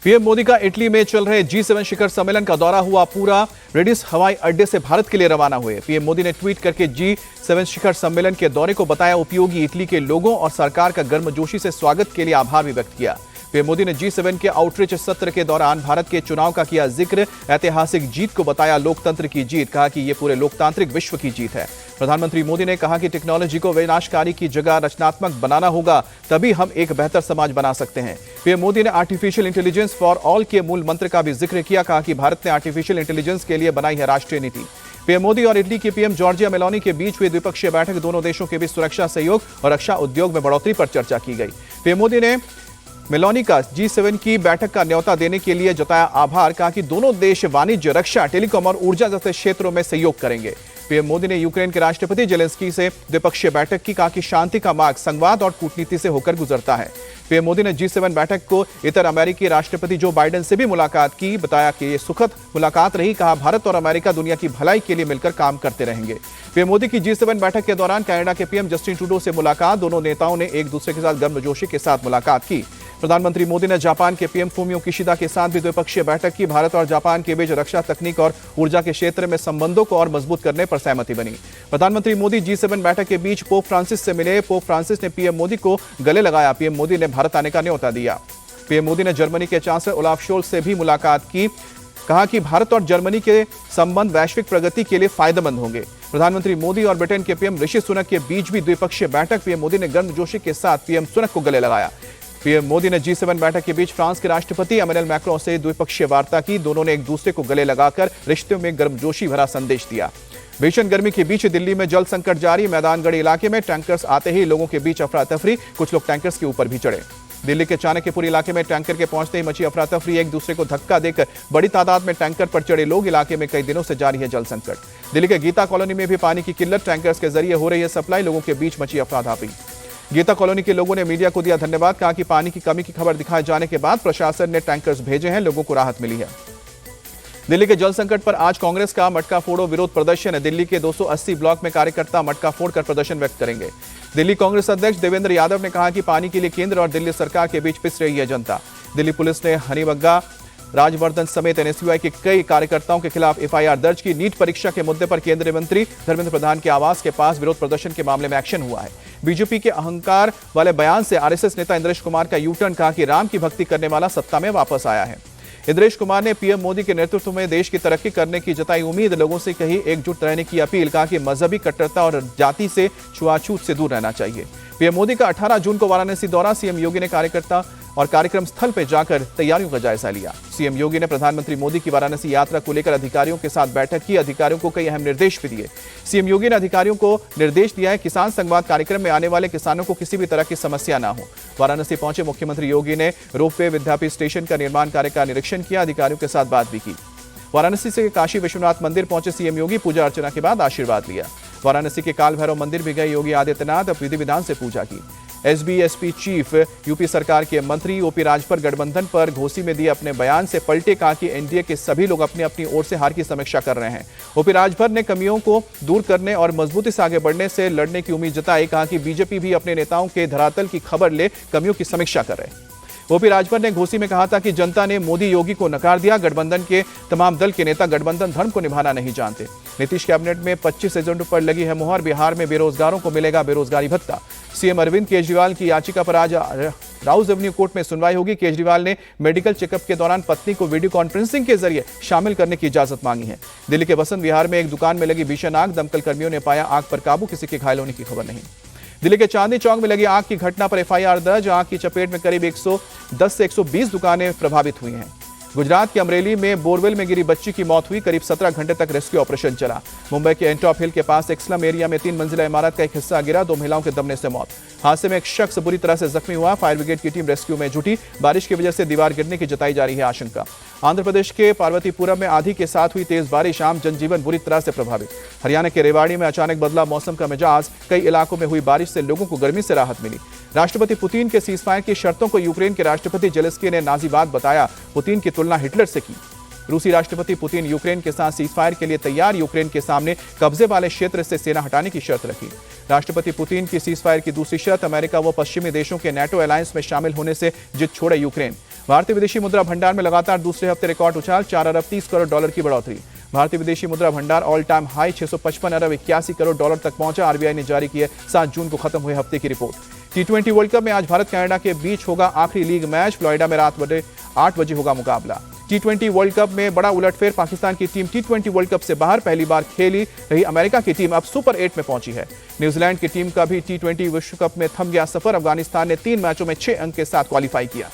PM Modi का Italy में चल रहे G7 शिखर सम्मेलन का दौरा हुआ पूरा। रेडिस हवाई अड्डे से भारत के लिए रवाना हुए। पीएम मोदी ने ट्वीट करके G7 शिखर सम्मेलन के दौरे को बताया उपयोगी। इटली के लोगों और सरकार का गर्मजोशी से स्वागत के लिए आभार भी व्यक्त किया। पीएम मोदी ने G7 के आउटरीच सत्र के दौरान भारत के चुनाव का किया जिक्र। ऐतिहासिक जीत को बताया लोकतंत्र की जीत, कहा कि ये पूरे लोकतांत्रिक विश्व की जीत है। प्रधानमंत्री मोदी ने कहा कि टेक्नोलॉजी को विनाशकारी की जगह रचनात्मक बनाना होगा, तभी हम एक बेहतर समाज बना सकते हैं। पीएम मोदी ने आर्टिफिशियल इंटेलिजेंस फॉर ऑल के मूल मंत्र का भी जिक्र किया, कहा कि भारत ने आर्टिफिशियल इंटेलिजेंस के लिए बनाई है राष्ट्रीय नीति। पीएम मोदी और इटली की पीएम जॉर्जिया मेलोनी के बीच हुई द्विपक्षीय बैठक, दोनों देशों के बीच सुरक्षा सहयोग और रक्षा उद्योग में बढ़ोतरी पर चर्चा की गई। पीएम मोदी ने मेलोनी का G7 की बैठक का न्योता देने के लिए जताया आभार, कहा कि दोनों देश वाणिज्य, रक्षा, टेलीकॉम और ऊर्जा जैसे क्षेत्रों में सहयोग करेंगे। पीएम मोदी ने यूक्रेन के राष्ट्रपति जेलेंस्की से द्विपक्षीय बैठक की, कहा कि शांति का मार्ग संवाद और कूटनीति से होकर गुजरता है। पीएम मोदी ने G7 बैठक को इतर अमेरिकी राष्ट्रपति जो बाइडेन से भी मुलाकात की, बताया कि ये सुखद मुलाकात रही। कहा भारत और अमेरिका दुनिया की भलाई के लिए मिलकर काम करते रहेंगे। पीएम मोदी की G7 बैठक के दौरान कनाडा के पीएम जस्टिन ट्रूडो से मुलाकात, दोनों नेताओं ने एक दूसरे के साथ गर्मजोशी के साथ मुलाकात की। प्रधानमंत्री मोदी ने जापान के पीएम फूमियो किशिदा के साथ भी द्विपक्षीय बैठक की। भारत और जापान के बीच रक्षा, तकनीक और ऊर्जा के क्षेत्र में संबंधों को और मजबूत करने पर सहमति बनी। प्रधानमंत्री मोदी G7 बैठक के बीच पोप फ्रांसिस से मिले। पोप फ्रांसिस ने पीएम मोदी को गले लगाया। पीएम मोदी ने भारत आने का न्योता दिया। पीएम मोदी ने जर्मनी के चांसलर ओलाफ शोल्ज से भी मुलाकात की, कहा कि भारत और जर्मनी के संबंध वैश्विक प्रगति के लिए फायदेमंद होंगे। प्रधानमंत्री मोदी और ब्रिटेन के पीएम ऋषि सुनक के बीच भी द्विपक्षीय बैठक। पीएम मोदी ने गर्मजोशी के साथ पीएम सुनक को गले लगाया। पीएम मोदी ने G7 बैठक के बीच फ्रांस के राष्ट्रपति इमैनुअल मैक्रों से द्विपक्षीय वार्ता की। दोनों ने एक दूसरे को गले लगाकर रिश्तों में गर्मजोशी भरा संदेश दिया। भीषण गर्मी के बीच दिल्ली में जल संकट जारी। मैदानगढ़ इलाके में टैंकर्स आते ही लोगों के बीच अफरा तफरी, कुछ लोग टैंकर्स के ऊपर भी चढ़े। दिल्ली के चाणक्यपुर इलाके में टैंकर के पहुंचते ही मची अफरा तफरी, एक दूसरे को धक्का देकर बड़ी तादाद में टैंकर पर चढ़े लोग। इलाके में कई दिनों से जारी है जल संकट। दिल्ली के गीता कॉलोनी में भी पानी की किल्लत, टैंकर्स के जरिए हो रही है सप्लाई, लोगों के बीच मची अफरा तफरी। गीता कॉलोनी के लोगों ने मीडिया को दिया धन्यवाद, कहा कि पानी की कमी की खबर दिखाए जाने के बाद प्रशासन ने टैंकर्स भेजे हैं, लोगों को राहत मिली है। दिल्ली के जल संकट पर आज कांग्रेस का मटका फोड़ो विरोध प्रदर्शन है। दिल्ली के 280 ब्लॉक में कार्यकर्ता मटका फोड़कर प्रदर्शन व्यक्त करेंगे। दिल्ली कांग्रेस अध्यक्ष देवेंद्र यादव ने कहा कि पानी के लिए केंद्र और दिल्ली सरकार के बीच पिस रही है जनता। दिल्ली पुलिस ने हनीबग्गा, राजवर्धन समेत NSUI के कई कार्यकर्ताओं के खिलाफ FIR दर्ज की। नीट परीक्षा के मुद्दे पर केंद्रीय मंत्री धर्मेंद्र प्रधान के आवास के पास विरोध प्रदर्शन के मामले में एक्शन हुआ है। बीजेपी के अहंकार वाले बयान से RSS नेता इंद्रेश कुमार का यूटर्न, कहा कि राम की भक्ति करने वाला सत्ता में वापस आया है। इंद्रेश कुमार ने पीएम मोदी के नेतृत्व में देश की तरक्की करने की जताई उम्मीद, लोगों से कही एकजुट रहने की अपील, कहा कि मजहबी कट्टरता और जाति से छुआछूत से दूर रहना चाहिए। पीएम मोदी का 18 जून को वाराणसी दौरा, सीएम योगी ने कार्यकर्ता और कार्यक्रम स्थल पर जाकर तैयारियों का जायजा लिया। सीएम योगी ने प्रधानमंत्री मोदी की वाराणसी यात्रा को लेकर अधिकारियों के साथ बैठक की। अधिकारियों को कई अहम निर्देश भी दिए। सीएम योगी ने अधिकारियों को निर्देश दिया है किसान संवाद कार्यक्रम में आने वाले किसानों को किसी भी तरह की समस्या ना हो। वाराणसी पहुंचे मुख्यमंत्री योगी ने रोपवे विद्यापीठ स्टेशन का निर्माण कार्य का निरीक्षण किया, अधिकारियों के साथ बात भी की। वाराणसी से काशी विश्वनाथ मंदिर पहुंचे सीएम योगी, पूजा अर्चना के बाद आशीर्वाद लिया। वाराणसी के काल भैरव मंदिर भी गए योगी आदित्यनाथ, विधि विधान से पूजा की। SBSP चीफ यूपी सरकार के मंत्री OP राजभर गठबंधन पर घोसी में दिए अपने बयान से पलटे, कहा कि एनडीए के सभी लोग अपनी अपनी ओर से हार की समीक्षा कर रहे हैं। OP राजभर ने कमियों को दूर करने और मजबूती से आगे बढ़ने से लड़ने की उम्मीद जताई, कहा कि बीजेपी भी अपने नेताओं के धरातल की खबर ले कमियों की समीक्षा कर रहे हैं। OP राजभर ने घोसी में कहा था कि जनता ने मोदी योगी को नकार दिया। गठबंधन के तमाम दल के नेता गठबंधन धर्म को निभाना नहीं जानते। नीतीश कैबिनेट में 25 एजेंडों पर लगी है मुहर, बिहार में बेरोजगारों को मिलेगा बेरोजगारी भत्ता। सीएम अरविंद केजरीवाल की याचिका पर आज राउज एवेन्यू कोर्ट में सुनवाई होगी। केजरीवाल ने मेडिकल चेकअप के दौरान पत्नी को वीडियो कॉन्फ्रेंसिंग के जरिए शामिल करने की इजाजत मांगी है। दिल्ली के बसंत विहार में एक दुकान में लगी भीषण आग, दमकल कर्मियों ने पाया आग पर काबू, किसी के घायल होने की खबर नहीं। दिल्ली के चांदनी चौक में लगी आग की घटना पर FIR दर्ज। आग की चपेट में करीब 110 से 120 दुकानें प्रभावित हुई हैं। गुजरात के अमरेली में बोरवेल में गिरी बच्ची की मौत हुई, करीब 17 घंटे तक रेस्क्यू ऑपरेशन चला। मुंबई के एंटॉप हिल के पास एक स्लम एरिया में 3 मंजिला इमारत का एक हिस्सा गिरा, 2 महिलाओं के दबने से मौत। हादसे में एक शख्स बुरी तरह से जख्मी हुआ। फायर ब्रिगेड की टीम रेस्क्यू में जुटी। बारिश की वजह से दीवार गिरने की जताई जा रही है आशंका। आंध्र प्रदेश के पार्वतीपुरम में आंधी के साथ हुई तेज बारिश, आम जनजीवन बुरी तरह से प्रभावित। हरियाणा के रेवाड़ी में अचानक बदला मौसम का मिजाज, कई इलाकों में हुई बारिश से लोगों को गर्मी से राहत मिली। राष्ट्रपति पुतिन के सीजफायर की शर्तों को यूक्रेन के राष्ट्रपति जेलेंस्की ने नाजी बात बताया। पुतिन की तुलना हिटलर से की। रूसी राष्ट्रपति पुतिन यूक्रेन के साथ सीजफायर के लिए तैयार, यूक्रेन के सामने कब्जे वाले क्षेत्र से सेना हटाने की शर्त रखी। राष्ट्रपति पुतिन की सीजफायर की दूसरी शर्त, अमेरिका व पश्चिमी देशों के NATO अलायंस में शामिल होने से जिद छोड़े यूक्रेन। भारतीय विदेशी मुद्रा भंडार में लगातार दूसरे हफ्ते रिकॉर्ड उछाल, 4 अरब 30 करोड़ डॉलर की बढ़ोतरी। भारतीय विदेशी मुद्रा भंडार ऑल टाइम हाई 655 अरब 81 करोड़ डॉलर तक पहुंचा। आरबीआई ने जारी की है 7 जून को खत्म हुए हफ्ते की रिपोर्ट। टी20 वर्ल्ड कप में आज भारत कनाडा के बीच होगा आखिरी लीग मैच। फ्लोरिडा में रात 8 बजे होगा मुकाबला। टी20 वर्ल्ड कप में बड़ा उलटफेर, पाकिस्तान की टीम टी20 वर्ल्ड कप से बाहर। पहली बार खेली रही अमेरिका की टीम अब सुपर 8 में पहुंची है। न्यूजीलैंड की टीम का भी टी20 विश्व कप में थम गया सफर। अफगानिस्तान ने 3 मैचों में 6 अंक के साथ क्वालिफाई किया।